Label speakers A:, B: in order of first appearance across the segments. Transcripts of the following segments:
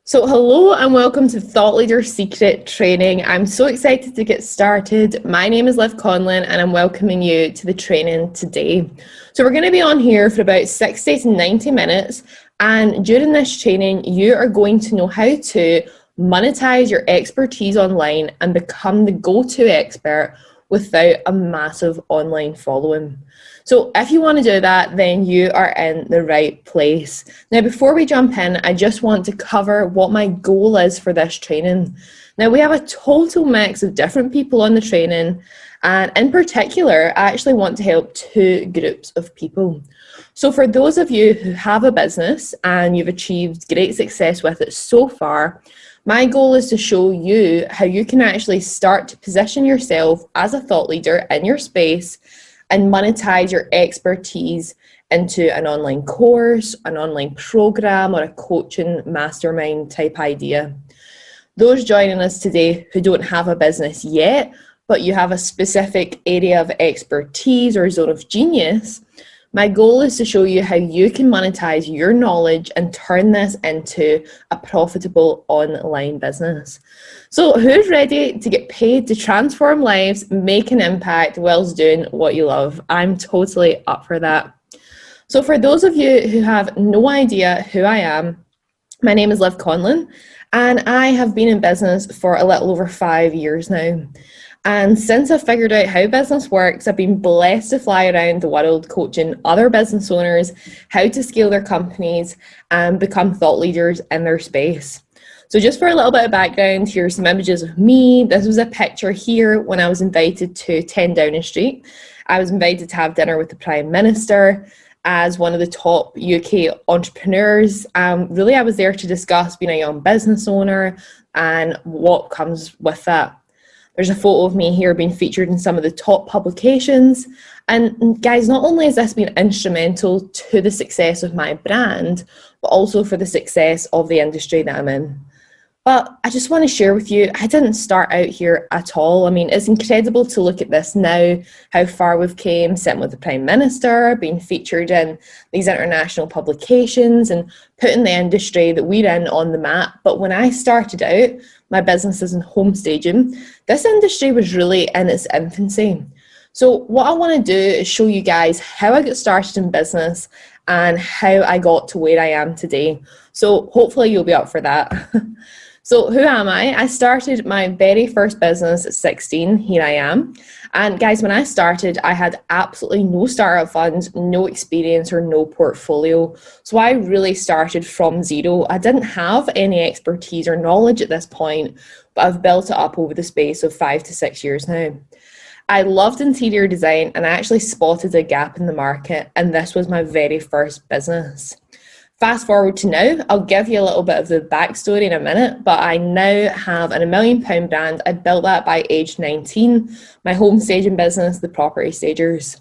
A: So hello and welcome to Thought Leader Secret Training. I'm so excited to get started. My name is Liv Conlon and I'm welcoming you to the training today. So we're going to be on here for about 60 to 90 minutes, and during this training you are going to know how to monetize your expertise online and become the go-to expert without a massive online following. So if you want to do that, then you are in the right place. Now, before we jump in, I just want to cover what my goal is for this training. Now, we have a total mix of different people on the training, and in particular, I actually want to help two groups of people. So for those of you who have a business and you've achieved great success with it so far, my goal is to show you how you can actually start to position yourself as a thought leader in your space and monetize your expertise into an online course, an online program, or a coaching mastermind type idea. Those joining us today who don't have a business yet, but you have a specific area of expertise or zone of genius, my goal is to show you how you can monetize your knowledge and turn this into a profitable online business. So who's ready to get paid to transform lives, make an impact whilst doing what you love? I'm totally up for that. So for those of you who have no idea who I am, my name is Liv Conlon and I have been in business for a little over 5 years now. And since I've figured out how business works, I've been blessed to fly around the world coaching other business owners how to scale their companies and become thought leaders in their space. So just for a little bit of background, here's some images of me. This was a picture here when I was invited to 10 Downing Street. I was invited to have dinner with the Prime Minister as one of the top UK entrepreneurs. Really, I was there to discuss being a young business owner and what comes with that. There's a photo of me here being featured in some of the top publications. And guys, not only has this been instrumental to the success of my brand, but also for the success of the industry that I'm in. But I just want to share with you, I didn't start out here at all. I mean, it's incredible to look at this now, how far we've came, sitting with the Prime Minister, being featured in these international publications and putting the industry that we're in on the map. But when I started out, my business is in home staging, this industry was really in its infancy. So what I want to do is show you guys how I got started in business and how I got to where I am today. So hopefully you'll be up for that. So who am I? I started my very first business at 16. Here I am. And guys, when I started, I had absolutely no startup funds, no experience or no portfolio. So I really started from zero. I didn't have any expertise or knowledge at this point, but I've built it up over the space of 5 to 6 years now. I loved interior design and I actually spotted a gap in the market, and this was my very first business. Fast forward to now, I'll give you a little bit of the backstory in a minute, but I now have an £1 million brand. I built that by age 19, my home staging business, ThePropertyStagers.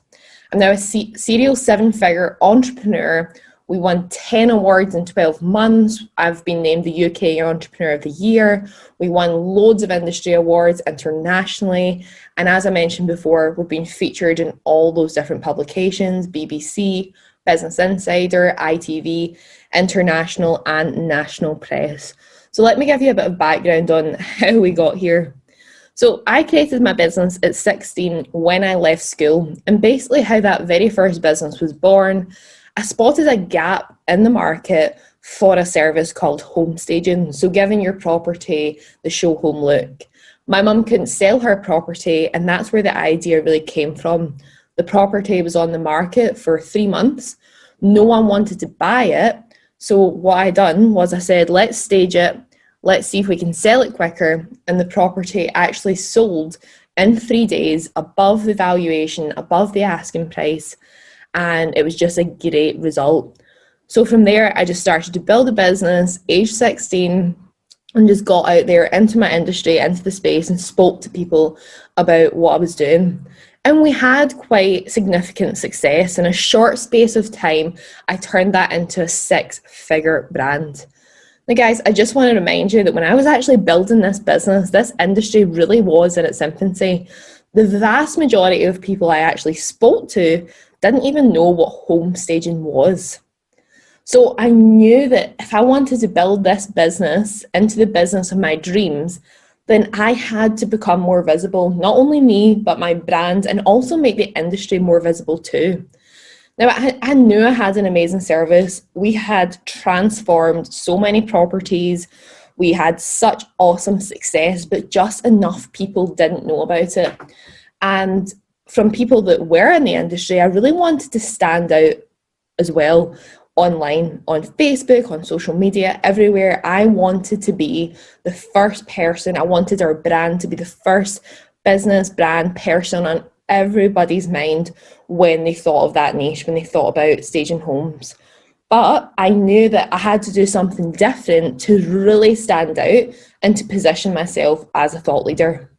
A: I'm now a serial 7-figure entrepreneur. We won 10 awards in 12 months. I've been named the UK Entrepreneur of the Year. We won loads of industry awards internationally. And as I mentioned before, we've been featured in all those different publications, BBC, Business Insider, ITV, international and national press. So let me give you a bit of background on how we got here. So I created my business at 16 when I left school, and basically how that very first business was born, I spotted a gap in the market for a service called home staging, so giving your property the show home look. My mum couldn't sell her property, and that's where the idea really came from. The property was on the market for 3 months. No one wanted to buy it. So what I done was I said, let's stage it. Let's see if we can sell it quicker. And the property actually sold in 3 days above the valuation, above the asking price. And it was just a great result. So from there, I just started to build a business, age 16, and just got out there into my industry, into the space, and spoke to people about what I was doing. And we had quite significant success. In a short space of time, I turned that into a 6-figure brand. Now guys, I just want to remind you that when I was actually building this business, this industry really was in its infancy. The vast majority of people I actually spoke to didn't even know what home staging was. So I knew that if I wanted to build this business into the business of my dreams, then I had to become more visible, not only me, but my brand, and also make the industry more visible too. Now, I knew I had an amazing service. We had transformed so many properties. We had such awesome success, but just enough people didn't know about it. And from people that were in the industry, I really wanted to stand out as well online, on Facebook, on social media, everywhere. I wanted to be the first person. I wanted our brand to be the first business brand person on everybody's mind when they thought of that niche, when they thought about staging homes. But I knew that I had to do something different to really stand out and to position myself as a thought leader.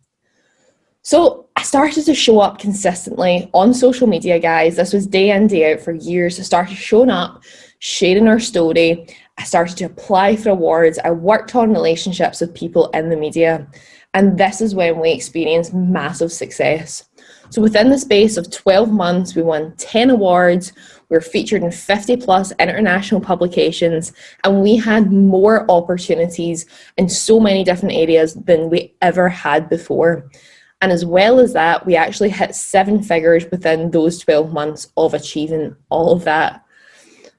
A: So I started to show up consistently on social media, guys. This was day in, day out for years. I started showing up, sharing our story. I started to apply for awards. I worked on relationships with people in the media. And this is when we experienced massive success. So within the space of 12 months, we won 10 awards. We were featured in 50 plus international publications, and we had more opportunities in so many different areas than we ever had before. And as well as that, we actually hit 7 figures within those 12 months of achieving all of that.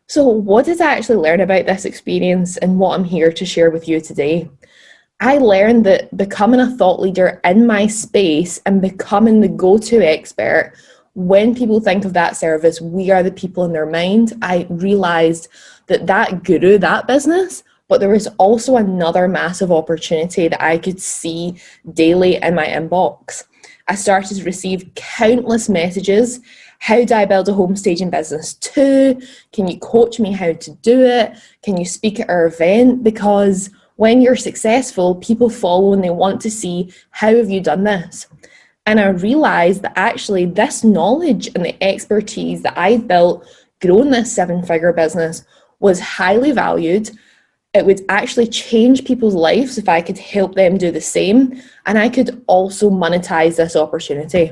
A: So what did I actually learn about this experience and what I'm here to share with you today? I learned that becoming a thought leader in my space and becoming the go-to expert, when people think of that service, we are the people in their mind. I realized that guru, that business, but there was also another massive opportunity that I could see daily in my inbox. I started to receive countless messages. How do I build a home staging business too? Can you coach me how to do it? Can you speak at our event? Because when you're successful, people follow and they want to see, how have you done this? And I realized that actually this knowledge and the expertise that I built growing this 7-figure business was highly valued. It would actually change people's lives if I could help them do the same. And I could also monetize this opportunity.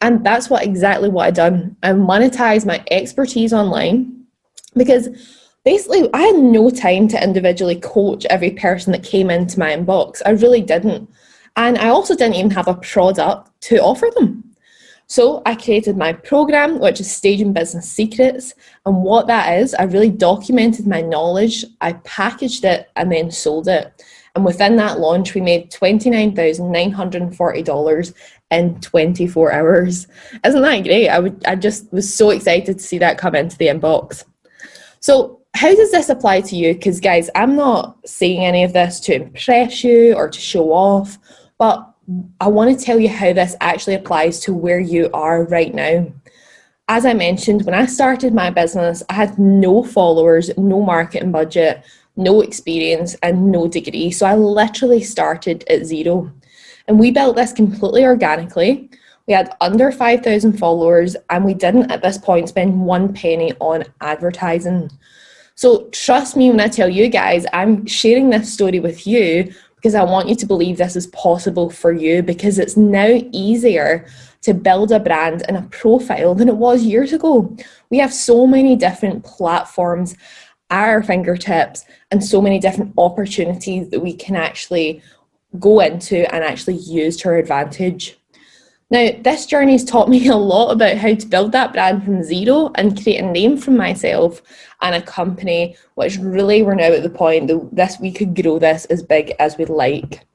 A: And that's exactly what I've done. I monetized my expertise online because basically, I had no time to individually coach every person that came into my inbox. I really didn't. And I also didn't even have a product to offer them. So I created my program, which is Staging Business Secrets. And what that is, I really documented my knowledge, I packaged it, and then sold it. And within that launch, we made $29,940 in 24 hours. Isn't that great? I just was so excited to see that come into the inbox. So how does this apply to you? Because guys, I'm not saying any of this to impress you or to show off, but I want to tell you how this actually applies to where you are right now. As I mentioned, when I started my business, I had no followers, no marketing budget, no experience, and no degree. So I literally started at zero. And we built this completely organically. We had under 5,000 followers, and we didn't at this point spend 1 penny on advertising. So trust me when I tell you guys, I'm sharing this story with you because I want you to believe this is possible for you, because it's now easier to build a brand and a profile than it was years ago. We have so many different platforms at our fingertips and so many different opportunities that we can actually go into and actually use to our advantage. Now, this journey has taught me a lot about how to build that brand from zero and create a name for myself and a company, which really we're now at the point that we could grow this as big as we'd like.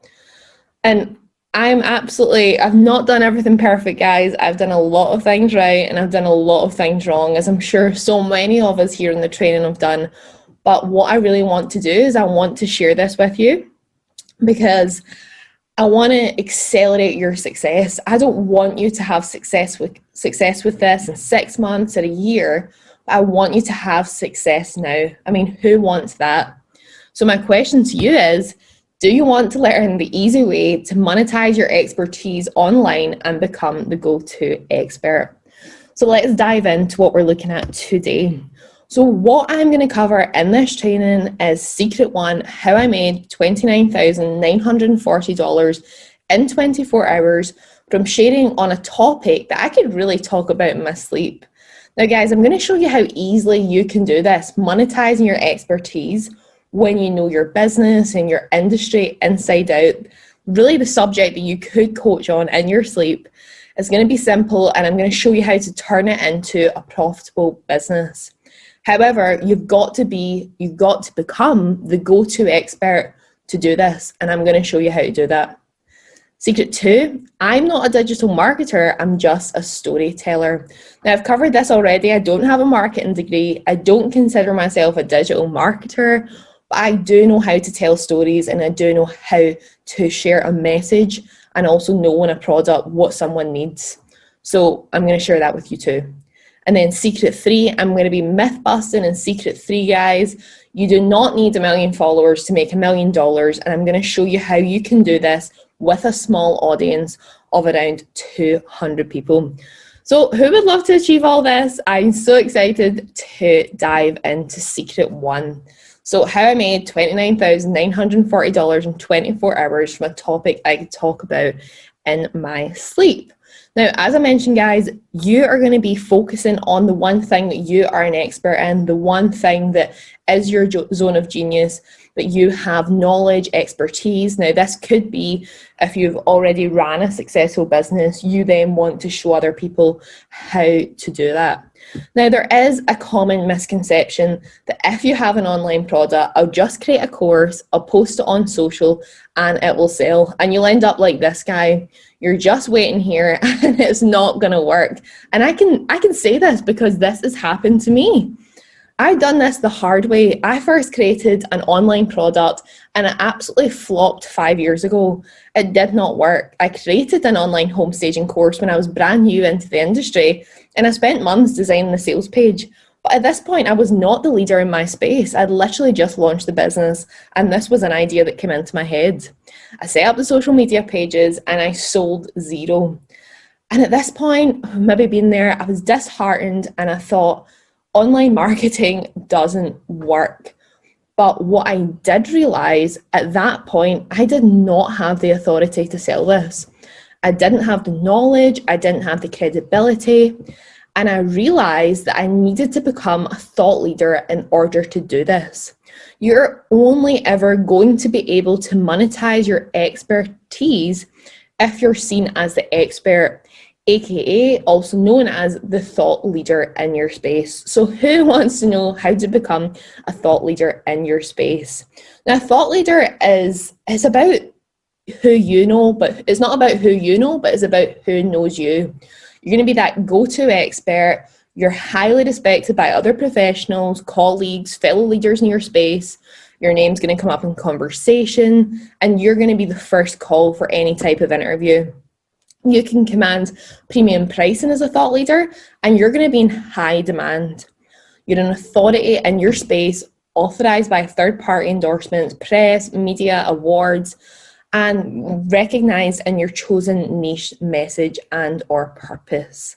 A: And I've not done everything perfect, guys. I've done a lot of things right and I've done a lot of things wrong, as I'm sure so many of us here in the training have done. But what I really want to do is I want to share this with you because I want to accelerate your success. I don't want you to have success with this in 6 months or a year. I want you to have success now. I mean, who wants that? So my question to you is, do you want to learn the easy way to monetize your expertise online and become the go-to expert? So let's dive into what we're looking at today. So what I'm going to cover in this training is Secret 1, how I made $29,940 in 24 hours from sharing on a topic that I could really talk about in my sleep. Now guys, I'm going to show you how easily you can do this, monetizing your expertise when you know your business and your industry inside out. Really the subject that you could coach on in your sleep. It's going to be simple, and I'm going to show you how to turn it into a profitable business. However, you've got to become the go-to expert to do this, and I'm going to show you how to do that. Secret 2, I'm not a digital marketer, I'm just a storyteller. Now, I've covered this already. I don't have a marketing degree. I don't consider myself a digital marketer, but I do know how to tell stories, and I do know how to share a message and also know in a product what someone needs. So I'm going to share that with you too. And then secret 3, I'm going to be myth busting in secret 3, guys. You do not need 1 million followers to make $1 million, and I'm going to show you how you can do this with a small audience of around 200 people. So who would love to achieve all this? I'm so excited to dive into secret 1. So how I made $29,940 in 24 hours from a topic I could talk about in my sleep. Now, as I mentioned, guys, you are going to be focusing on the one thing that you are an expert in, the one thing that is your zone of genius, that you have knowledge, expertise. Now, this could be if you've already ran a successful business, you then want to show other people how to do that. Now, there is a common misconception that if you have an online product, I'll just create a course, I'll post it on social, and it will sell. And you'll end up like this guy. You're just waiting here and it's not going to work. And I can say this because this has happened to me. I've done this the hard way. I first created an online product and it absolutely flopped 5 years ago. It did not work. I created an online home staging course when I was brand new into the industry, and I spent months designing the sales page. But at this point, I was not the leader in my space. I'd literally just launched the business, and this was an idea that came into my head. I set up the social media pages and I sold 0. And at this point, maybe being there, I was disheartened and I thought, online marketing doesn't work. But what I did realize at that point, I did not have the authority to sell this. I didn't have the knowledge, I didn't have the credibility, and I realized that I needed to become a thought leader in order to do this. You're only ever going to be able to monetize your expertise if you're seen as the expert, aka also known as the thought leader in your space. So who wants to know how to become a thought leader in your space? Now, a thought leader is about who you know, but it's not about who you know, but it's about who knows you. You're going to be that go-to expert. You're highly respected by other professionals, colleagues, fellow leaders in your space. Your name's going to come up in conversation, and you're going to be the first call for any type of interview. You can command premium pricing as a thought leader, and you're going to be in high demand. You're an authority in your space, authorized by third-party endorsements, press, media, awards, and recognized in your chosen niche, message, and or purpose.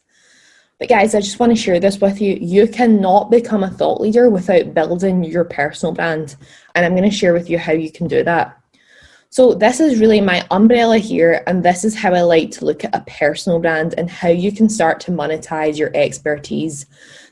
A: But guys, I just want to share this with you. You cannot become a thought leader without building your personal brand. And I'm going to share with you how you can do that. So this is really my umbrella here, and this is how I like to look at a personal brand and how you can start to monetize your expertise.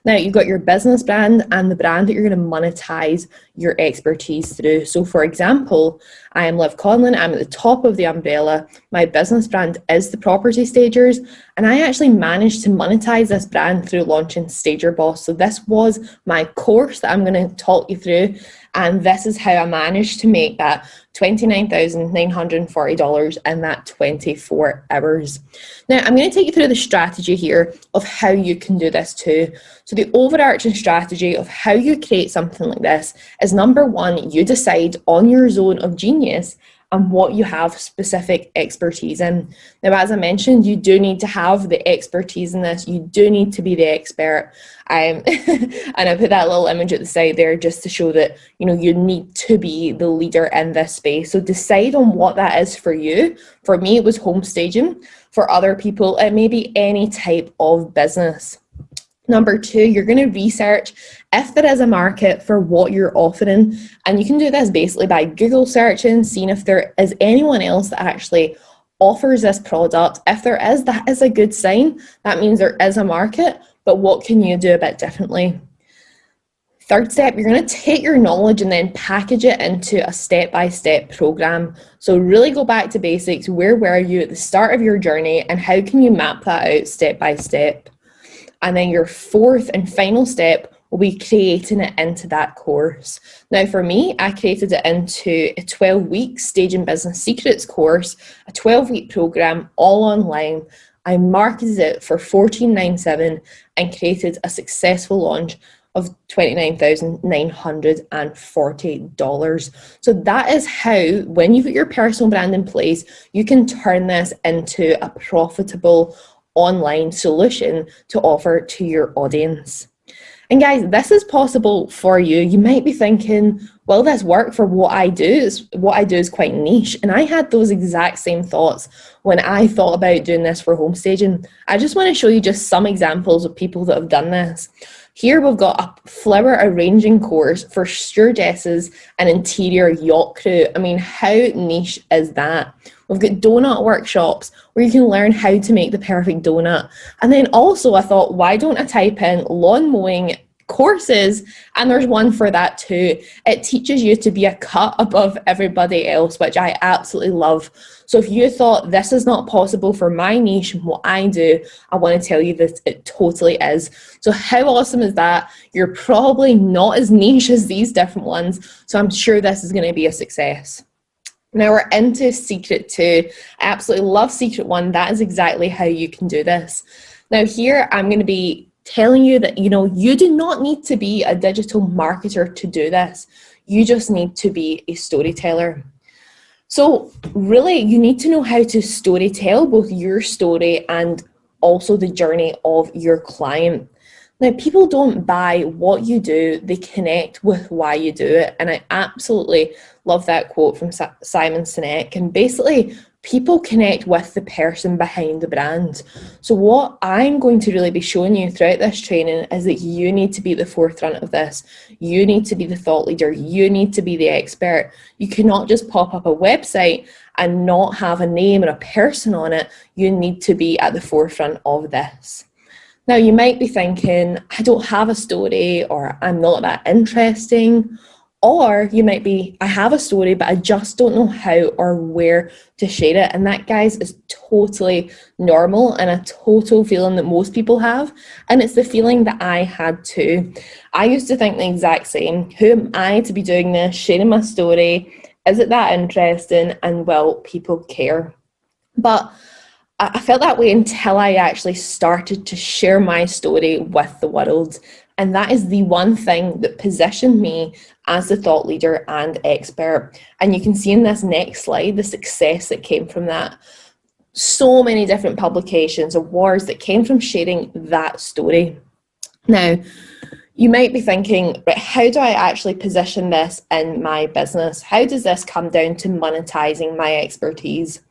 A: Now, you've got your business brand and the brand that you're going to monetize your expertise through. So for example, I am Liv Conlon. I'm at the top of the umbrella. My business brand is ThePropertyStagers, and I actually managed to monetize this brand through launching Stager Boss. So this was my course that I'm going to talk you through, and this is how I managed to make that $29,940 in that 24 hours. Now, I'm going to take you through the strategy here of how you can do this too. So the overarching strategy of how you create something like this is, number one, you decide on your zone of genius and what you have specific expertise in. Now, as I mentioned, you do need to have the expertise in this. You do need to be the expert. And I put that little image at the side there just to show that, you know, you need to be the leader in this space. So decide on what that is for you. For me, it was home staging. For other people, it may be any type of business. Number two, you're going to research if there is a market for what you're offering. And you can do this basically by Google searching, seeing if there is anyone else that actually offers this product. If there is, that is a good sign. That means there is a market. but what can you do a bit differently? Third step, you're going to take your knowledge and then package it into a step-by-step program. So really go back to basics. Where were you at the start of your journey, and how can you map that out step by step? And then your fourth and final step will be creating it into that course. Now for me, I created it into a 12-week Staging Business Secrets course, a 12-week program, all online. I marketed it for $14.97 and created a successful launch of $29,940. So that is how, when you put your personal brand in place, you can turn this into a profitable online solution to offer to your audience. And guys, this is possible for you. You might be thinking, will this work for what I do? What I do is quite niche. And I had those exact same thoughts when I thought about doing this for home staging. I just want to show you just some examples of people that have done this. Here we've got a flower arranging course for stewardesses and interior yacht crew. I mean, how niche is that? We've got donut workshops where you can learn how to make the perfect donut. And then also I thought, why don't I type in lawn mowing courses? And there's one for that too. It teaches you to be a cut above everybody else, which I absolutely love. So if you thought this is not possible for my niche and what I do, I want to tell you that it totally is. So how awesome is that? You're probably not as niche as these different ones, so I'm sure this is going to be a success. Now we're into secret 2. I absolutely love secret 1. That is exactly how you can do this. Now here I'm going to be telling you that, you do not need to be a digital marketer to do this. You just need to be a storyteller. So really, you need to know how to storytell both your story and also the journey of your client. Now, people don't buy what you do, they connect with why you do it. And I absolutely love that quote from Simon Sinek. And basically, people connect with the person behind the brand. So what I'm going to really be showing you throughout this training is that you need to be at the forefront of this. You need to be the thought leader. You need to be the expert. You cannot just pop up a website and not have a name and a person on it. You need to be at the forefront of this. Now, you might be thinking, I don't have a story, or I'm not that interesting. Or you might be, I have a story, but I just don't know how or where to share it. And that, guys, is totally normal and a total feeling that most people have. And it's the feeling that I had too. I used to think the exact same. Who am I to be doing this, sharing my story? Is it that interesting? And will people care? But I felt that way until I actually started to share my story with the world. And that is the one thing that positioned me as the thought leader and expert. And you can see in this next slide the success that came from that. So many different publications, awards that came from sharing that story. Now, you might be thinking, right, how do I actually position this in my business? How does this come down to monetizing my expertise?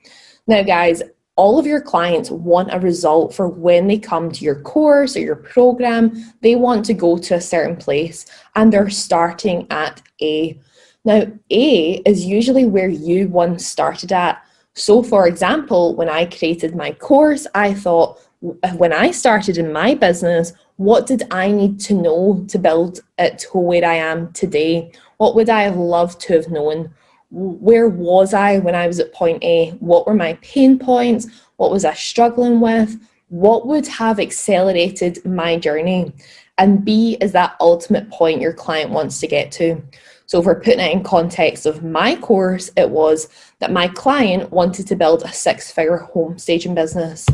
A: Now, guys, all of your clients want a result for when they come to your course or your program. They want to go to a certain place and they're starting at A. Now, A is usually where you once started at. So for example, when I created my course, I thought, when I started in my business, what did I need to know to build it to where I am today? What would I have loved to have known? Where was I when I was at point A? What were my pain points? What was I struggling with? What would have accelerated my journey? And B is that ultimate point your client wants to get to. So if we're putting it in context of my course, it was that my client wanted to build a 6-figure home staging business.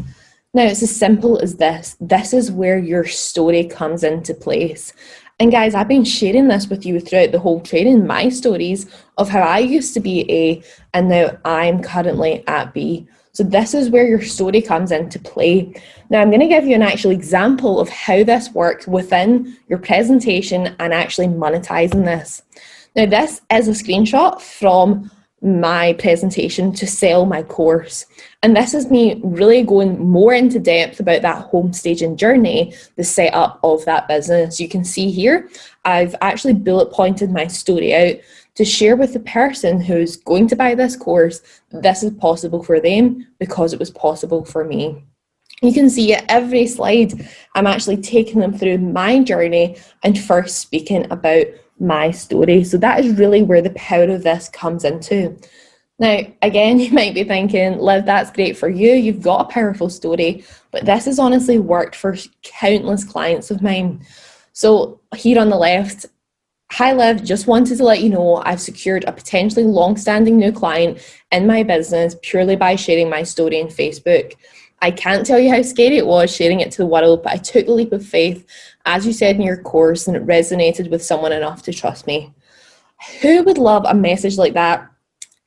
A: Now, it's as simple as this. This is where your story comes into place. And guys, I've been sharing this with you throughout the whole training, my stories of how I used to be A and now I'm currently at B. So this is where your story comes into play. Now, I'm going to give you an actual example of how this works within your presentation and actually monetizing this. Now, this is a screenshot from my presentation to sell my course. And this is me really going more into depth about that home staging journey, the setup of that business. You can see here, I've actually bullet pointed my story out to share with the person who's going to buy this course, this is possible for them because it was possible for me. You can see at every slide, I'm actually taking them through my journey and first speaking about my story. So that is really where the power of this comes into. Now, again, you might be thinking, Liv, that's great for you. You've got a powerful story, but this has honestly worked for countless clients of mine. So here on the left, hi Liv, just wanted to let you know I've secured a potentially long-standing new client in my business purely by sharing my story on Facebook. I can't tell you how scary it was sharing it to the world, but I took the leap of faith, as you said in your course, and it resonated with someone enough to trust me. Who would love a message like that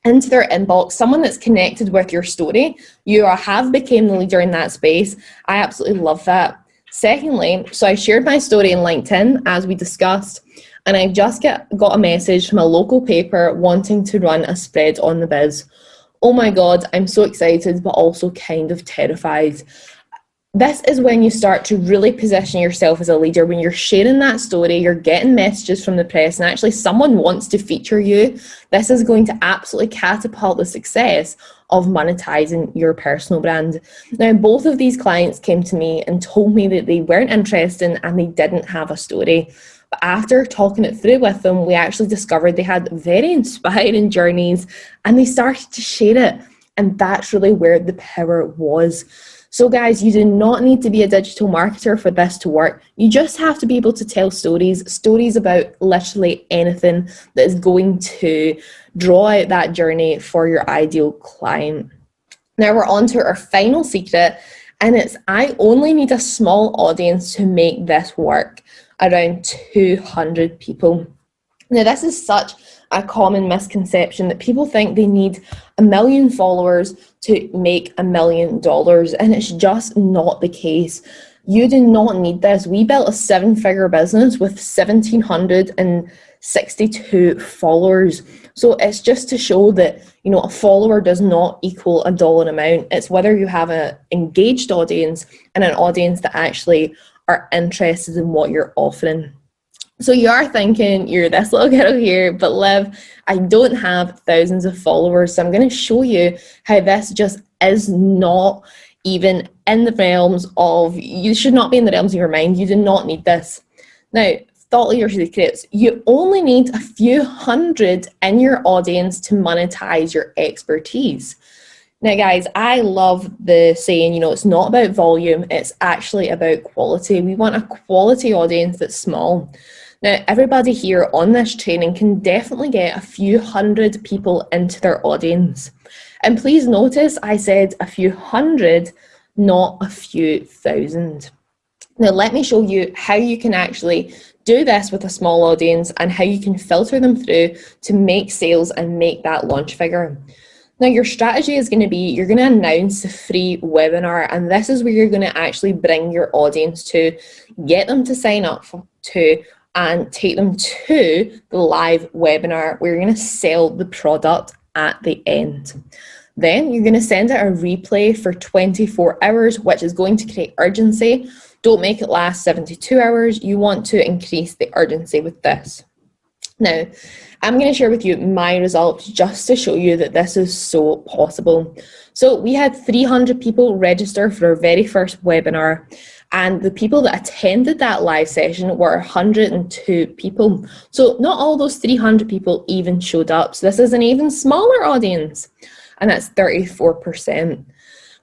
A: into their inbox, someone that's connected with your story? You have become the leader in that space. I absolutely love that. Secondly, so I shared my story in LinkedIn, as we discussed, and I just got a message from a local paper wanting to run a spread on the biz. Oh my God, I'm so excited, but also kind of terrified. This is when you start to really position yourself as a leader. When you're sharing that story, you're getting messages from the press, and actually someone wants to feature you. This is going to absolutely catapult the success of monetizing your personal brand. Now, both of these clients came to me and told me that they weren't interested and they didn't have a story. But after talking it through with them, we actually discovered they had very inspiring journeys and they started to share it. And that's really where the power was. So guys, you do not need to be a digital marketer for this to work. You just have to be able to tell stories about literally anything that is going to draw out that journey for your ideal client. Now we're on to our final secret, and it's I only need a small audience to make this work, around 200 people. Now this is such a common misconception that people think they need 1 million followers to make $1 million, and it's just not the case. You do not need this. We built a 7-figure business with 1,762 followers. So it's just to show that, you know, a follower does not equal a dollar amount. It's whether you have an engaged audience and an audience that actually are interested in what you're offering. So you are thinking, you're this little girl here, but Liv, I don't have thousands of followers. So I'm going to show you how this just is not even in the realms of, you should not be in the realms of your mind. You do not need this. Now, thought leader secrets, you only need a few hundred in your audience to monetize your expertise. Now guys, I love the saying, you know, it's not about volume, it's actually about quality. We want a quality audience that's small. Now, everybody here on this training can definitely get a few hundred people into their audience. And please notice I said a few hundred, not a few thousand. Now, let me show you how you can actually do this with a small audience and how you can filter them through to make sales and make that launch figure. Now, your strategy is going to be, you're going to announce a free webinar, and this is where you're going to actually bring your audience to, get them to sign up to, and take them to the live webinar where you're going to sell the product at the end. Then you're going to send out a replay for 24 hours, which is going to create urgency. Don't make it last 72 hours. You want to increase the urgency with this. Now, I'm going to share with you my results just to show you that this is so possible. So we had 300 people register for our very first webinar, and the people that attended that live session were 102 people. So not all those 300 people even showed up. So this is an even smaller audience, and that's 34%.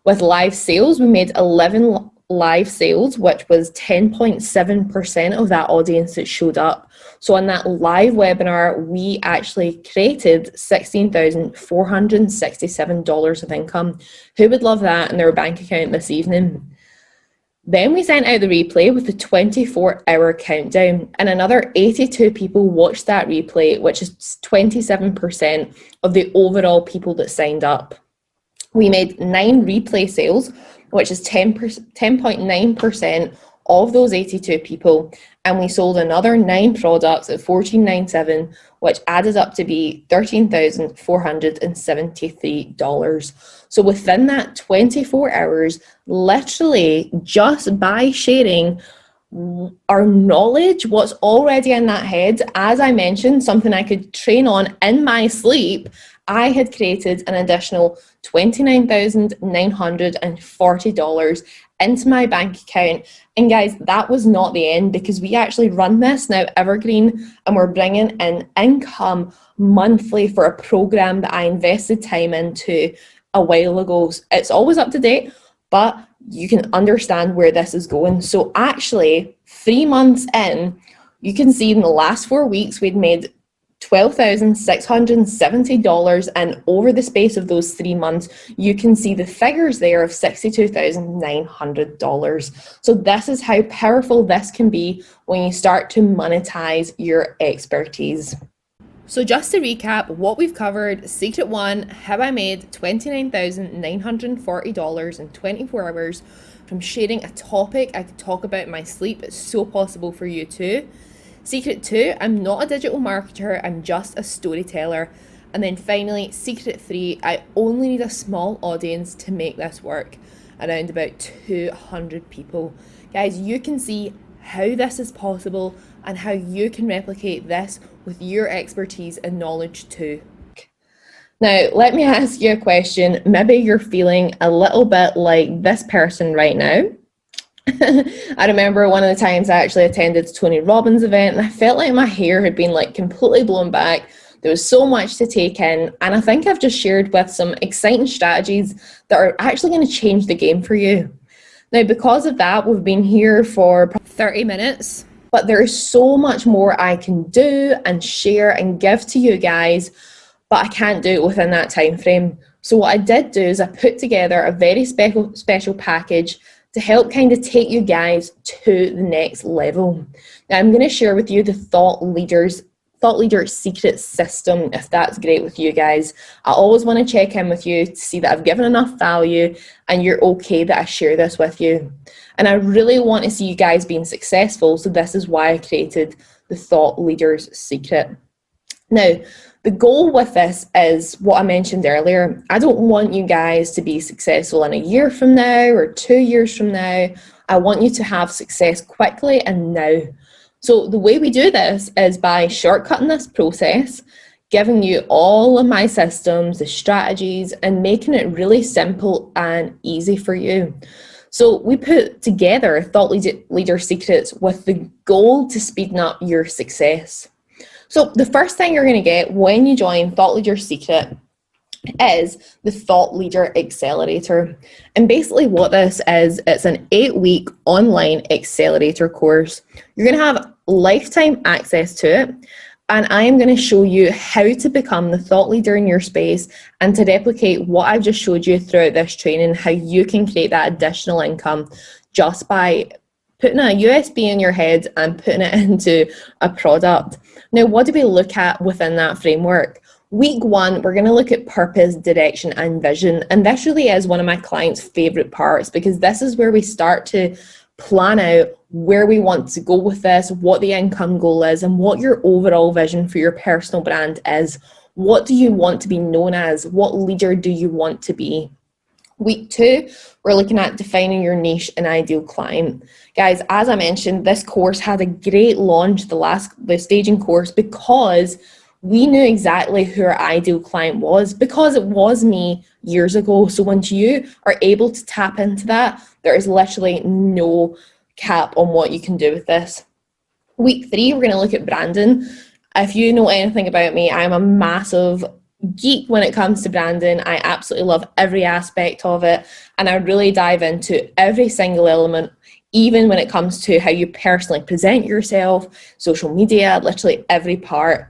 A: With live sales, we made 11 live sales, which was 10.7% of that audience that showed up. So on that live webinar, we actually created $16,467 of income. Who would love that in their bank account this evening? Then we sent out the replay with the 24-hour countdown, and another 82 people watched that replay, which is 27% of the overall people that signed up. We made 9 replay sales, which is 10.9% of those 82 people, and we sold another 9 products at $14.97, which added up to be $13,473. So within that 24 hours, literally just by sharing our knowledge, what's already in that head, as I mentioned, something I could train on in my sleep, I had created an additional $29,940 into my bank account. And guys, that was not the end, because we actually run this now evergreen, and we're bringing in income monthly for a program that I invested time into a while ago. It's always up to date, but you can understand where this is going. So actually, 3 months in, you can see in the last 4 weeks, we'd made $12,670, and over the space of those 3 months, you can see the figures there of $62,900. So this is how powerful this can be when you start to monetize your expertise. So just to recap what we've covered: secret one, how I made $29,940 in 24 hours from sharing a topic I could talk about in my sleep. It's so possible for you too. Secret two, I'm not a digital marketer, I'm just a storyteller. And then finally, secret three, I only need a small audience to make this work, around about 200 people. Guys, you can see how this is possible and how you can replicate this with your expertise and knowledge too. Now, let me ask you a question. Maybe you're feeling a little bit like this person right now. I remember one of the times I actually attended Tony Robbins' event, and I felt like my hair had been like completely blown back. There was so much to take in, and I think I've just shared with some exciting strategies that are actually going to change the game for you. Now, because of that, we've been here for 30 minutes, but there is so much more I can do and share and give to you guys, but I can't do it within that time frame. So what I did do is I put together a very special package to help kind of take you guys to the next level. Now, I'm going to share with you the Thought Leader Secret System, if that's great with you guys. I always want to check in with you to see that I've given enough value and you're okay that I share this with you. And I really want to see you guys being successful, so this is why I created the Thought Leader's Secret. Now, the goal with this is what I mentioned earlier. I don't want you guys to be successful in a year from now or 2 years from now. I want you to have success quickly and now. So the way we do this is by shortcutting this process, giving you all of my systems, the strategies, and making it really simple and easy for you. So we put together Thought Leader Secrets with the goal to speeding up your success. So the first thing you're going to get when you join Thought Leader Secret is the Thought Leader Accelerator. And basically what this is, it's an 8-week online accelerator course. You're going to have lifetime access to it. And I am going to show you how to become the thought leader in your space and to replicate what I've just showed you throughout this training, how you can create that additional income just by putting a USB in your head and putting it into a product. Now, what do we look at within that framework? Week one, we're going to look at purpose, direction, and vision. And this really is one of my clients' favorite parts, because this is where we start to plan out where we want to go with this, what the income goal is, and what your overall vision for your personal brand is. What do you want to be known as? What leader do you want to be? Week two, we're looking at defining your niche and ideal client. Guys, as I mentioned, this course had a great launch, the staging course, because we knew exactly who our ideal client was, because it was me years ago. So once you are able to tap into that, there is literally no cap on what you can do with this. Week three, we're going to look at branding. If you know anything about me, I'm a massive geek when it comes to branding. I absolutely love every aspect of it, and I really dive into every single element, even when it comes to how you personally present yourself, social media, literally every part.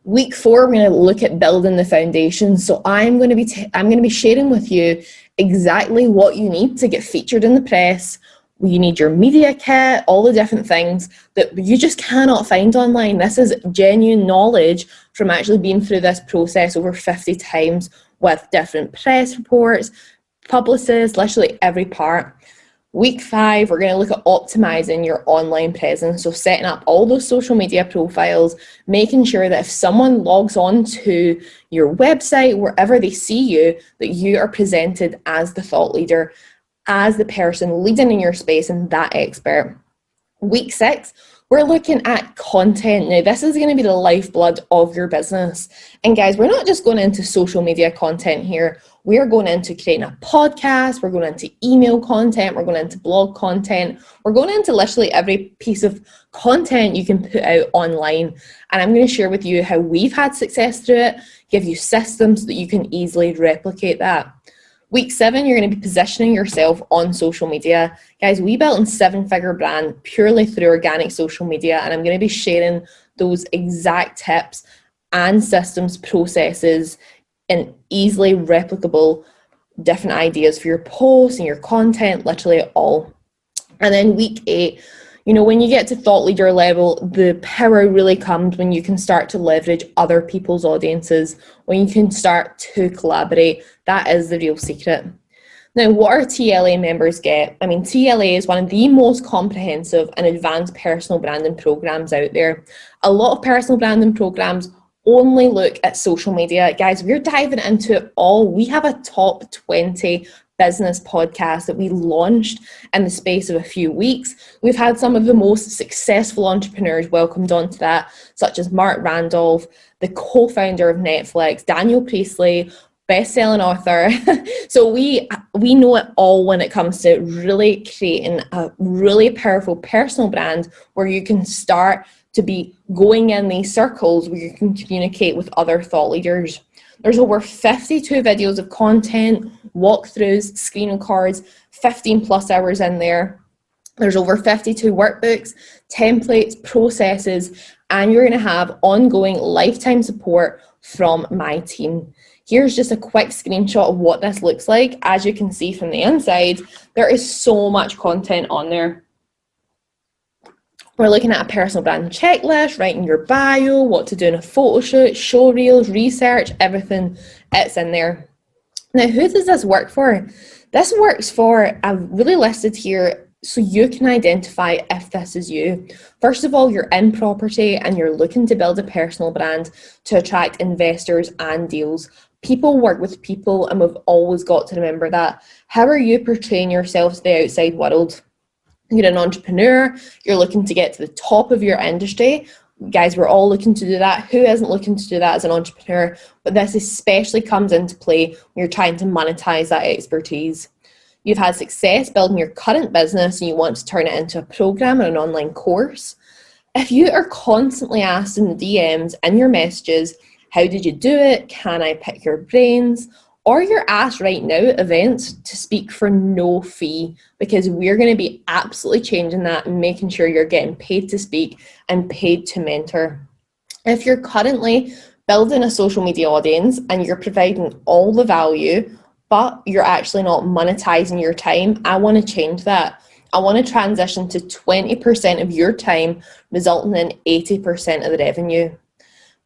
A: Week four, we're going to look at building the foundation. So I'm going to be sharing with you exactly what you need to get featured in the press. You need your media kit, all the different things that you just cannot find online. This is genuine knowledge from actually being through this process over 50 times with different press reports, publicists, literally every part. Week five, we're going to look at optimizing your online presence. So setting up all those social media profiles, making sure that if someone logs on to your website, wherever they see you, that you are presented as the thought leader, as the person leading in your space and that expert. Week six, We're looking at content. Now, this is going to be the lifeblood of your business. And guys, we're not just going into social media content here. We're going into creating a podcast. We're going into email content. We're going into blog content. We're going into literally every piece of content you can put out online. And I'm going to share with you how we've had success through it, give you systems so that you can easily replicate that. Week 7, you're going to be positioning yourself on social media. Guys, we built a 7-figure brand purely through organic social media, and I'm going to be sharing those exact tips and systems, processes, and easily replicable different ideas for your posts and your content, literally all. And then week 8, when you get to thought leader level, the power really comes when you can start to leverage other people's audiences, when you can start to collaborate. That is the real secret. Now, what our TLA members get? I mean, TLA is one of the most comprehensive and advanced personal branding programs out there. A lot of personal branding programs only look at social media. Guys, we're diving into it all. We have a top 20 business podcast that we launched in the space of a few weeks. We've had some of the most successful entrepreneurs welcomed onto that, such as Mark Randolph, the co-founder of Netflix, Daniel Priestley, best-selling author. So we know it all when it comes to really creating a really powerful personal brand where you can start to be going in these circles where you can communicate with other thought leaders. There's over 52 videos of content, walkthroughs, screen records, 15 plus hours in there. There's over 52 workbooks, templates, processes, and you're going to have ongoing lifetime support from my team. Here's just a quick screenshot of what this looks like. As you can see from the inside, there is so much content on there. We're looking at a personal brand checklist, writing your bio, what to do in a photo shoot, show reels, research, everything, it's in there. Now, who does this work for? This works for, I've really listed here so you can identify if this is you. First of all, you're in property and you're looking to build a personal brand to attract investors and deals. People work with people, and we've always got to remember that. How are you portraying yourself to the outside world? You're an entrepreneur, you're looking to get to the top of your industry. Guys, we're all looking to do that. Who isn't looking to do that as an entrepreneur? But this especially comes into play when you're trying to monetize that expertise. You've had success building your current business and you want to turn it into a program or an online course. If you are constantly asked in the DMs and your messages, how did you do it? Can I pick your brains? Or you're asked right now at events to speak for no fee, because we're going to be absolutely changing that and making sure you're getting paid to speak and paid to mentor. If you're currently building a social media audience and you're providing all the value, but you're actually not monetizing your time, I want to change that. I want to transition to 20% of your time, resulting in 80% of the revenue.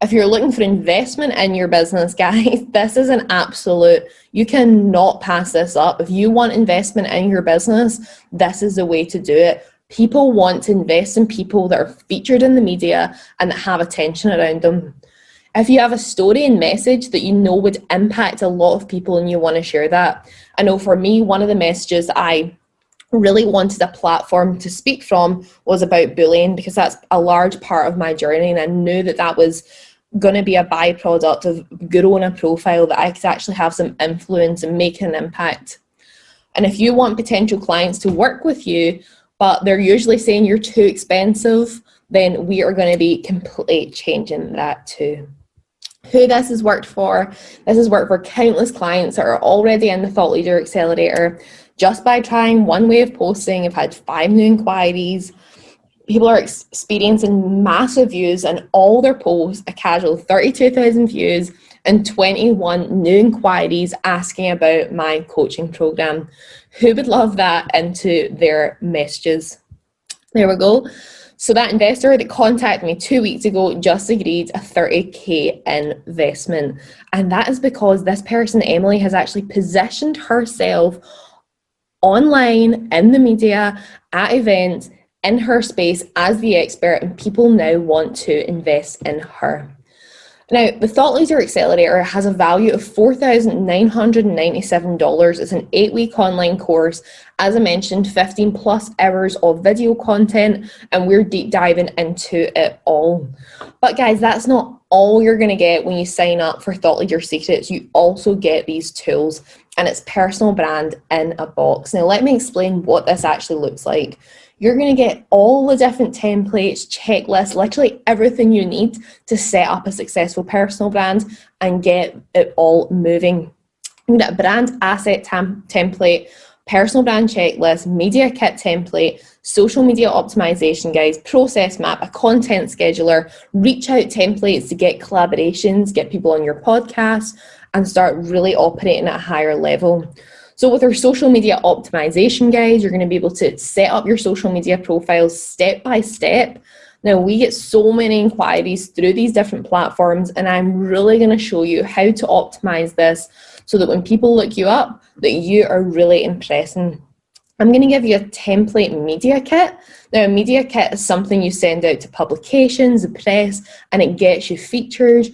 A: If you're looking for investment in your business, guys, this is an absolute, you cannot pass this up. If you want investment in your business, this is the way to do it. People want to invest in people that are featured in the media and that have attention around them. If you have a story and message that you know would impact a lot of people and you want to share that. I know for me, one of the messages I really wanted a platform to speak from was about bullying, because that's a large part of my journey, and I knew that that was going to be a byproduct of growing a profile that I could actually have some influence and make an impact. And if you want potential clients to work with you, but they're usually saying you're too expensive, then we are going to be completely changing that too. Who this has worked for? This has worked for countless clients that are already in the Thought Leader Accelerator. Just by trying one way of posting, I've had 5 new inquiries. People are experiencing massive views on all their posts, a casual 32,000 views and 21 new inquiries asking about my coaching program. Who would love that into their messages? There we go. So that investor that contacted me 2 weeks ago just agreed a 30K investment. And that is because this person, Emily, has actually positioned herself online, in the media, at events, in her space as the expert, and people now want to invest in her. Now, the Thought Leader Accelerator has a value of $4,997. It's an 8-week online course, As I mentioned, 15 plus hours of video content, and we're deep diving into it all. But guys, that's not all you're going to get when you sign up for Thought Leader Secrets. You also get these tools, and it's personal brand in a box. Now, let me explain what this actually looks like. You're going to get all the different templates, checklists, literally everything you need to set up a successful personal brand and get it all moving. You get a brand asset template, personal brand checklist, media kit template, social media optimization guides, process map, a content scheduler, reach out templates to get collaborations, get people on your podcast, and start really operating at a higher level. So with our social media optimization guides, you're going to be able to set up your social media profiles step by step. Now, we get so many inquiries through these different platforms, and I'm really going to show you how to optimize this so that when people look you up, that you are really impressing. I'm going to give you a template media kit. Now, a media kit is something you send out to publications, the press, and it gets you featured.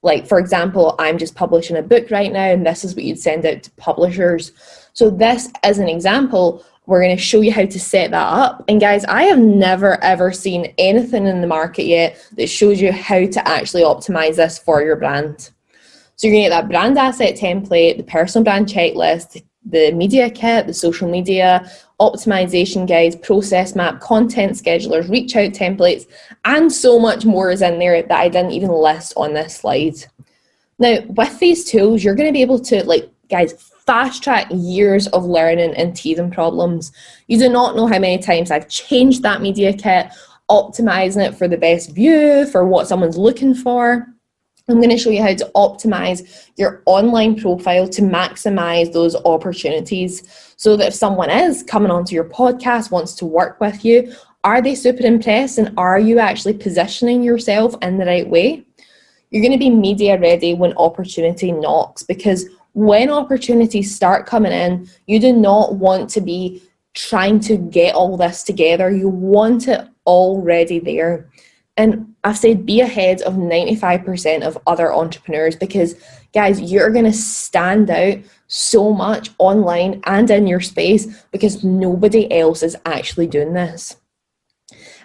A: Like, for example, I'm just publishing a book right now, and this is what you'd send out to publishers. So this is an example. We're going to show you how to set that up. And guys, I have never, ever seen anything in the market yet that shows you how to actually optimize this for your brand. So you're going to get that brand asset template, the personal brand checklist, the media kit, the social media optimization guides, process map, content schedulers, reach out templates, and so much more is in there that I didn't even list on this slide. Now, with these tools, you're going to be able to, guys, fast track years of learning and teething problems. You do not know how many times I've changed that media kit, optimizing it for the best view, for what someone's looking for. I'm going to show you how to optimize your online profile to maximize those opportunities so that if someone is coming onto your podcast, wants to work with you, are they super impressed and are you actually positioning yourself in the right way? You're going to be media ready when opportunity knocks, because when opportunities start coming in, you do not want to be trying to get all this together. You want it already there. And I've said be ahead of 95% of other entrepreneurs, because guys, you're going to stand out so much online and in your space because nobody else is actually doing this.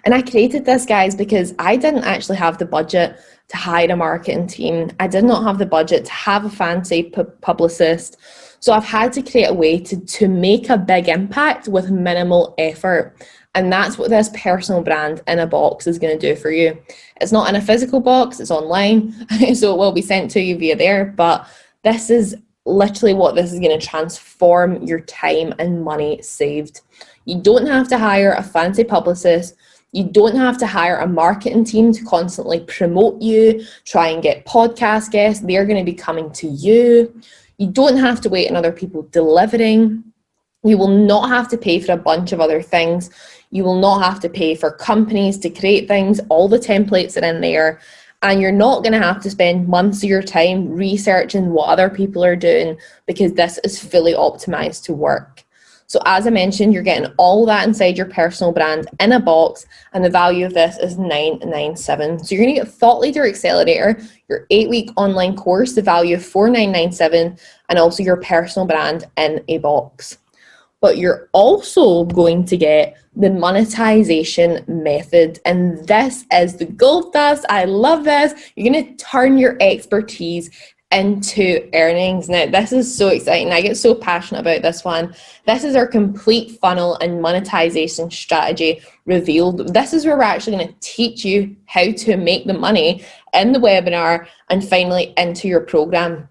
A: And I created this, guys, because I didn't actually have the budget to hire a marketing team. I did not have the budget to have a fancy publicist. So I've had to create a way to make a big impact with minimal effort. And that's what this personal brand in a box is going to do for you. It's not in a physical box, it's online, so it will be sent to you via there. But this is literally what this is going to transform your time and money saved. You don't have to hire a fancy publicist. You don't have to hire a marketing team to constantly promote you, try and get podcast guests. They're going to be coming to you. You don't have to wait on other people delivering. You will not have to pay for a bunch of other things. You will not have to pay for companies to create things. All the templates are in there. And you're not going to have to spend months of your time researching what other people are doing, because this is fully optimized to work. So as I mentioned, you're getting all that inside your personal brand in a box, and the value of this is $997. So you're going to get Thought Leader Accelerator, your 8-week online course, the value of $4,997, and also your personal brand in a box. But you're also going to get the monetization method. And this is the gold dust. I love this. You're going to turn your expertise into earnings. Now, this is so exciting. I get so passionate about this one. This is our complete funnel and monetization strategy revealed. This is where we're actually going to teach you how to make the money in the webinar and finally into your program.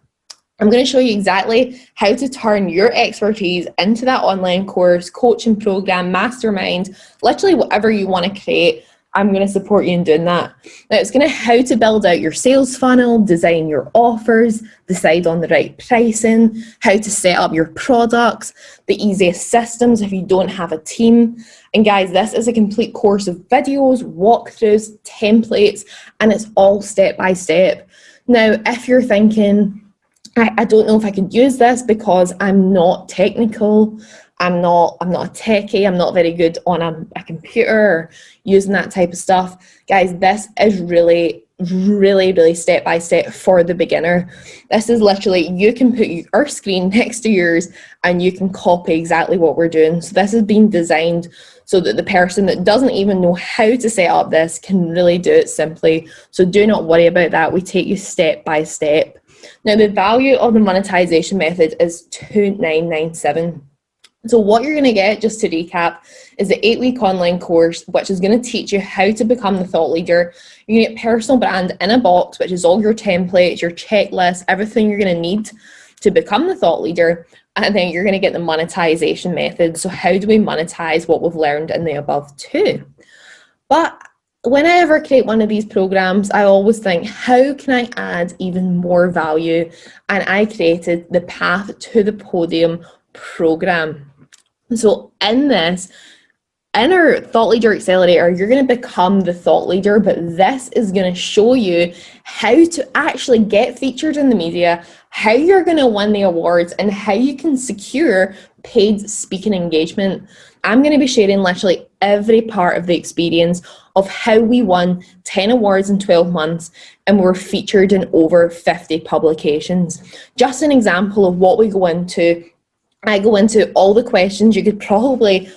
A: I'm going to show you exactly how to turn your expertise into that online course, coaching program, mastermind, literally whatever you want to create. I'm going to support you in doing that. Now, it's going to how to build out your sales funnel, design your offers, decide on the right pricing, how to set up your products, the easiest systems if you don't have a team. And guys, this is a complete course of videos, walkthroughs, templates, and it's all step by step. Now, if you're thinking, I don't know if I could use this because I'm not technical, I'm not a techie, I'm not very good on a computer or using that type of stuff. Guys, this is really really step by step for the beginner. This is literally, you can put our screen next to yours and you can copy exactly what we're doing. So this has been designed so that the person that doesn't even know how to set up this can really do it simply. So do not worry about that. We take you step by step. Now, the value of the monetization method is $2,997. So what you're going to get, just to recap, is the 8-week online course, which is going to teach you how to become the thought leader. You're going to get personal brand in a box, which is all your templates, your checklist, everything you're going to need to become the thought leader. And then you're going to get the monetization method. So how do we monetize what we've learned in the above two? But when I ever create one of these programs, I always think, how can I add even more value? And I created the Path to the Podium program. So in our Thought Leader Accelerator, you're going to become the thought leader, but this is going to show you how to actually get featured in the media, how you're going to win the awards, and how you can secure paid speaking engagement. I'm going to be sharing literally every part of the experience of how we won 10 awards in 12 months and were featured in over 50 publications. Just an example of what we go into. I go into all the questions you could possibly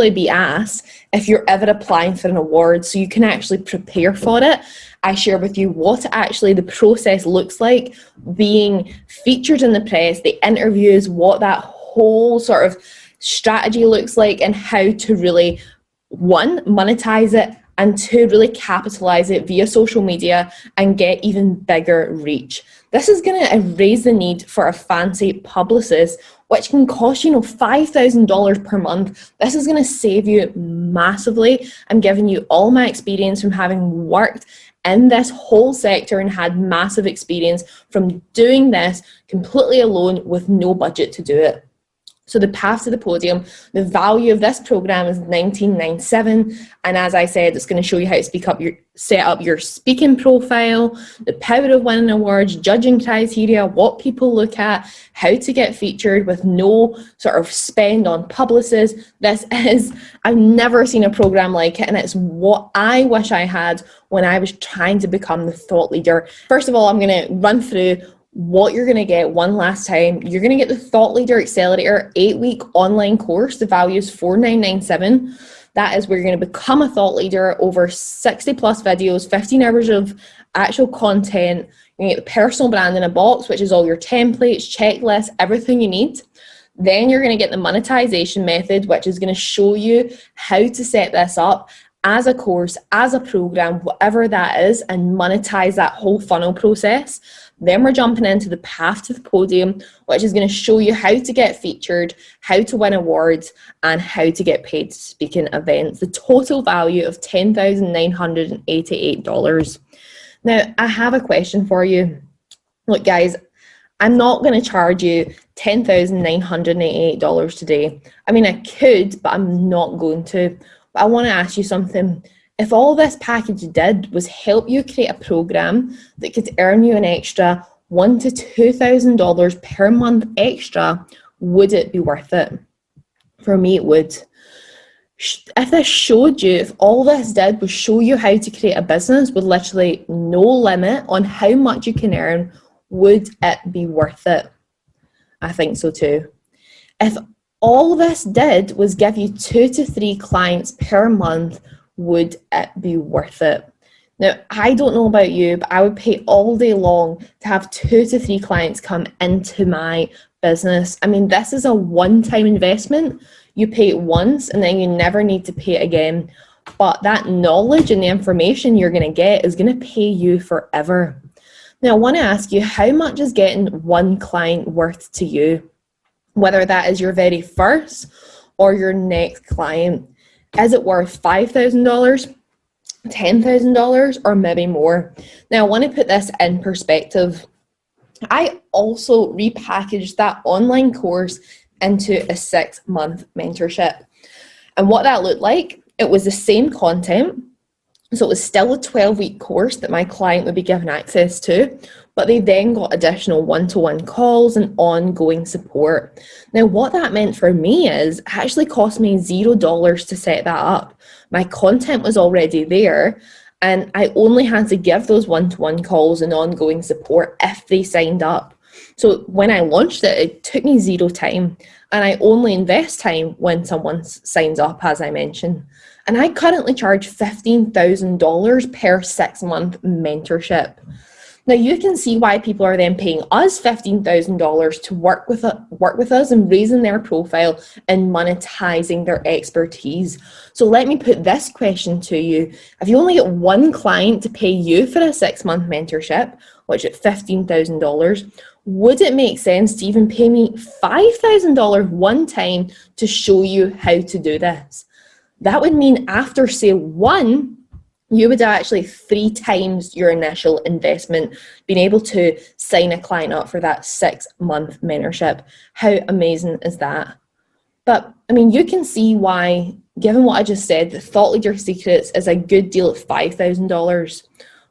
A: be asked if you're ever applying for an award, so you can actually prepare for it. I share with you what actually the process looks like, being featured in the press, the interviews, what that whole sort of strategy looks like, and how to really, one, monetize it, and two, really capitalize it via social media and get even bigger reach. This is going to erase the need for a fancy publicist, which can cost you, $5,000 per month. This is going to save you massively. I'm giving you all my experience from having worked in this whole sector and had massive experience from doing this completely alone with no budget to do it. So the Path to the Podium, the value of this program is $1997. And as I said, it's going to show you how to set up your speaking profile, the power of winning awards, judging criteria, what people look at, how to get featured with no sort of spend on publicists. I've never seen a program like it, and it's what I wish I had when I was trying to become the thought leader. First of all, I'm going to run through what you're going to get one last time. You're going to get the Thought Leader Accelerator 8-week online course. The value is $4,997. That is where you're going to become a thought leader over 60 plus videos, 15 hours of actual content. You're going to get the personal brand in a box, which is all your templates, checklists, everything you need. Then you're going to get the monetization method, which is going to show you how to set this up as a course, as a program, whatever that is, and monetize that whole funnel process. Then we're jumping into the Path to the Podium, which is going to show you how to get featured, how to win awards, and how to get paid to speak in events. The total value of $10,988. Now, I have a question for you. Look, guys, I'm not going to charge you $10,988 today. I mean, I could, but I'm not going to. But I want to ask you something. If all this package did was help you create a program that could earn you an extra $1,000 to $2,000 per month extra, would it be worth it? For me, it would. If all this did was show you how to create a business with literally no limit on how much you can earn, would it be worth it? I think so too. If all this did was give you 2 to 3 clients per month, would it be worth it? Now, I don't know about you, but I would pay all day long to have 2 to 3 clients come into my business. I mean, this is a one-time investment. You pay it once and then you never need to pay it again. But that knowledge and the information you're going to get is going to pay you forever. Now, I want to ask you, how much is getting one client worth to you? Whether that is your very first or your next client. Is it worth $5,000, $10,000, or maybe more? Now, I want to put this in perspective. I also repackaged that online course into a 6-month mentorship. And what that looked like, it was the same content. So it was still a 12-week course that my client would be given access to, but they then got additional one-to-one calls and ongoing support. Now, what that meant for me is it actually cost me $0 to set that up. My content was already there, And I only had to give those one-to-one calls and ongoing support if they signed up. So when I launched it, it took me 0 time, and I only invest time when someone signs up, as I mentioned. And I currently charge $15,000 per 6-month mentorship. Now you can see why people are then paying us $15,000 to work with us and raising their profile and monetizing their expertise. So let me put this question to you. If you only get one client to pay you for a 6-month mentorship, which is $15,000, would it make sense to even pay me $5,000 one time to show you how to do this? That would mean after sale 1, you would actually 3 times your initial investment being able to sign a client up for that 6-month mentorship. How amazing is that? But I mean, you can see why, given what I just said, the Thought Leader Secrets is a good deal at $5,000.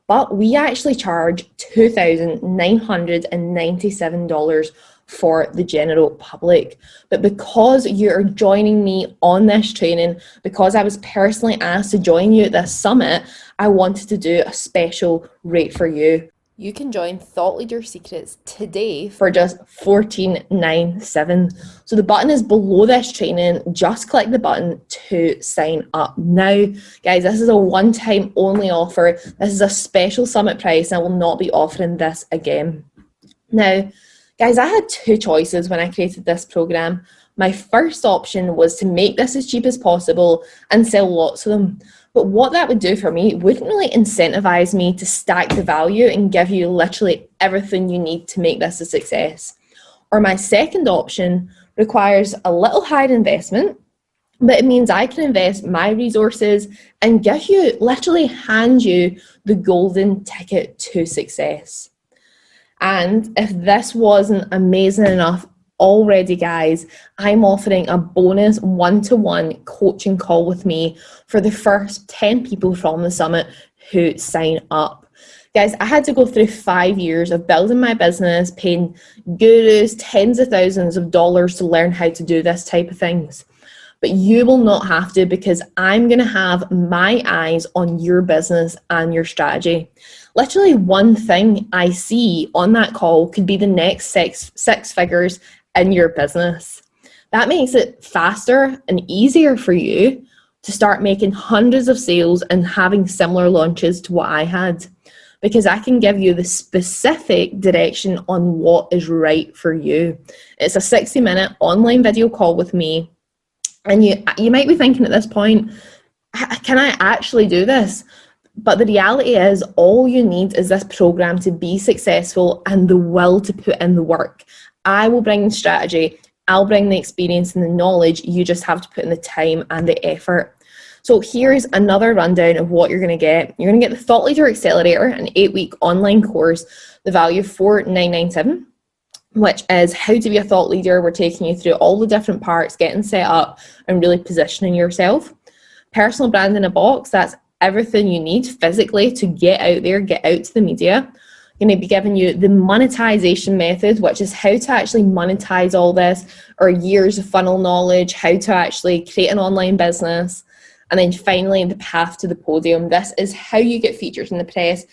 A: But we actually charge $2,997 for the general public. But because you're joining me on this training, because I was personally asked to join you at this summit, I wanted to do a special rate for you. You can join Thought Leader Secrets today for just $14.97. So the button is below this training. Just click the button to sign up now. Guys, this is a one-time only offer. This is a special summit price, and I will not be offering this again. Now, guys, I had 2 choices when I created this program. My first option was to make this as cheap as possible and sell lots of them. But what that would do for me wouldn't really incentivize me to stack the value and give you literally everything you need to make this a success. Or my second option requires a little higher investment, but it means I can invest my resources and literally hand you the golden ticket to success. And if this wasn't amazing enough already, guys, I'm offering a bonus one-to-one coaching call with me for the first 10 people from the summit who sign up. Guys, I had to go through 5 years of building my business, paying gurus tens of thousands of dollars to learn how to do this type of things. But you will not have to, because I'm going to have my eyes on your business and your strategy. Literally one thing I see on that call could be the next six figures in your business. That makes it faster and easier for you to start making hundreds of sales and having similar launches to what I had, because I can give you the specific direction on what is right for you. It's a 60-minute online video call with me. And you might be thinking at this point, can I actually do this? But the reality is, all you need is this program to be successful and the will to put in the work. I will bring the strategy, I'll bring the experience and the knowledge. You just have to put in the time and the effort. So here's another rundown of what you're going to get. You're going to get the Thought Leader Accelerator, an 8-week online course, the value of $4,997. Which is how to be a thought leader. We're taking you through all the different parts, getting set up and really positioning yourself. Personal brand in a box, that's everything you need physically to get out there, get out to the media. I'm going to be giving you the monetization method, which is how to actually monetize all this, or years of funnel knowledge, how to actually create an online business. And then finally, the path to the podium. This is how you get featured in the press,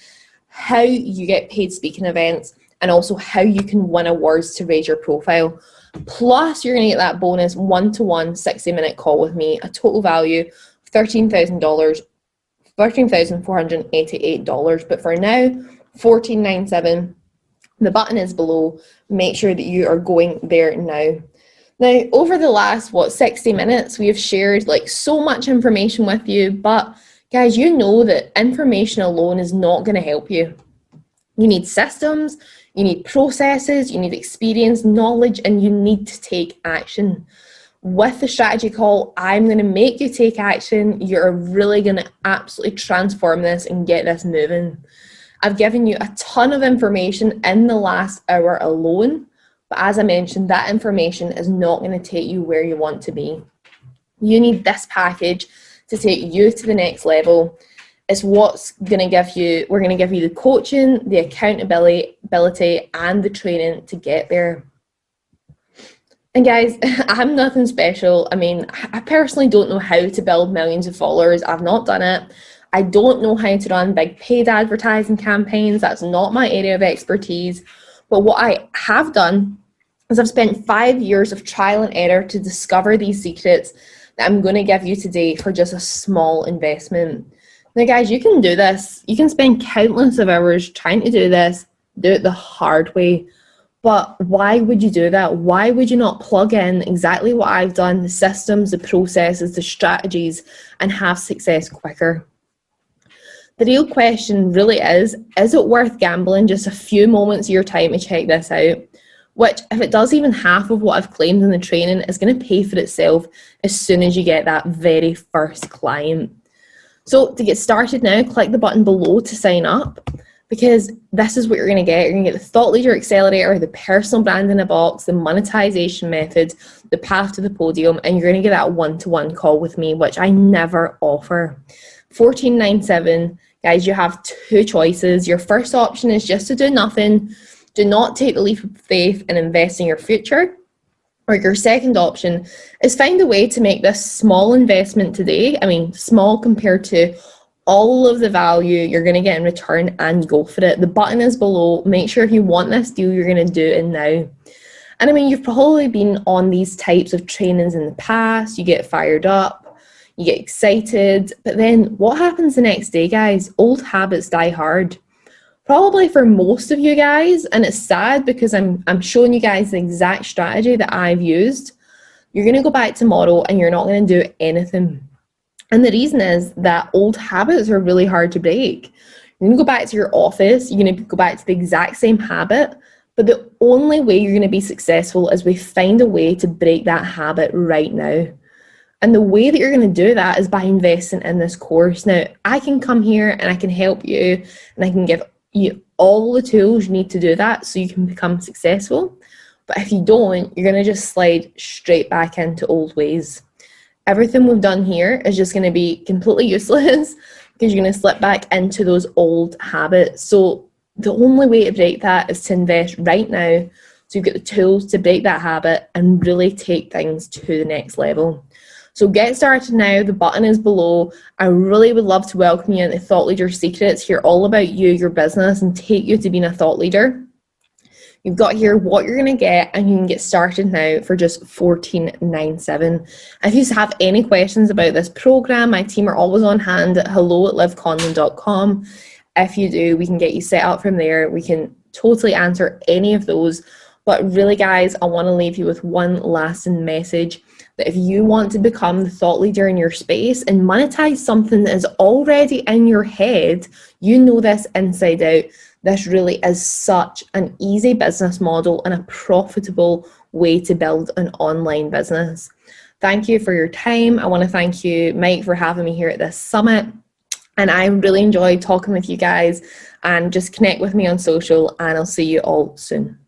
A: how you get paid speaking events, and also how you can win awards to raise your profile. Plus, you're going to get that bonus one-to-one 60-minute call with me, a total value of $13,000, $13,488. But for now, $14,997. The button is below. Make sure that you are going there now. Now, over the last, 60 minutes, we have shared so much information with you, but guys, you know that information alone is not going to help you. You need systems, you need processes, you need experience, knowledge, and you need to take action. With the strategy call, I'm going to make you take action. You're really going to absolutely transform this and get this moving. I've given you a ton of information in the last hour alone, but as I mentioned, that information is not going to take you where you want to be. You need this package to take you to the next level. It's what's going to give you, we're going to give you the coaching, the accountability, and the training to get there. And guys, I'm nothing special. I mean, I personally don't know how to build millions of followers. I've not done it. I don't know how to run big paid advertising campaigns. That's not my area of expertise. But what I have done is I've spent 5 years of trial and error to discover these secrets that I'm going to give you today for just a small investment. Now, guys, you can do this. You can spend countless of hours trying to do this, do it the hard way. But why would you do that? Why would you not plug in exactly what I've done, the systems, the processes, the strategies, and have success quicker? The real question really is it worth gambling just a few moments of your time to check this out? Which, if it does even half of what I've claimed in the training, is going to pay for itself as soon as you get that very first client. So to get started now, click the button below to sign up, because this is what you're going to get. You're going to get the Thought Leader Accelerator, the personal brand in a box, the monetization method, the path to the podium, and you're going to get that one-to-one call with me, which I never offer. $14.97. Guys, you have two choices. Your first option is just to do nothing. Do not take the leap of faith and invest in your future. Or your second option is find a way to make this small investment today, small compared to all of the value you're going to get in return, and go for it. The button is below. Make sure if you want this deal, you're going to do it now. And you've probably been on these types of trainings in the past. You get fired up, you get excited, but then what happens the next day, guys? Old habits die hard. Probably for most of you guys, and it's sad because I'm showing you guys the exact strategy that I've used. You're going to go back tomorrow and you're not going to do anything. And the reason is that old habits are really hard to break. You're going to go back to your office, you're going to go back to the exact same habit, but the only way you're going to be successful is we find a way to break that habit right now. And the way that you're going to do that is by investing in this course. Now, I can come here and I can help you, and I can give you all the tools you need to do that so you can become successful. But if you don't, you're going to just slide straight back into old ways. Everything we've done here is just going to be completely useless because you're going to slip back into those old habits. So the only way to break that is to invest right now so you get the tools to break that habit and really take things to the next level. So get started now. The button is below. I really would love to welcome you into Thought Leader Secrets, hear all about you, your business, and take you to being a thought leader. You've got here what you're going to get, and you can get started now for just $14.97. If you have any questions about this program, my team are always on hand at hello@livconlon.com. If you do, we can get you set up from there. We can totally answer any of those. But really, guys, I want to leave you with one lasting message, that if you want to become the thought leader in your space and monetize something that is already in your head, you know this inside out. This really is such an easy business model and a profitable way to build an online business. Thank you for your time. I want to thank you, Mike, for having me here at this summit. And I really enjoyed talking with you guys, and just connect with me on social, and I'll see you all soon.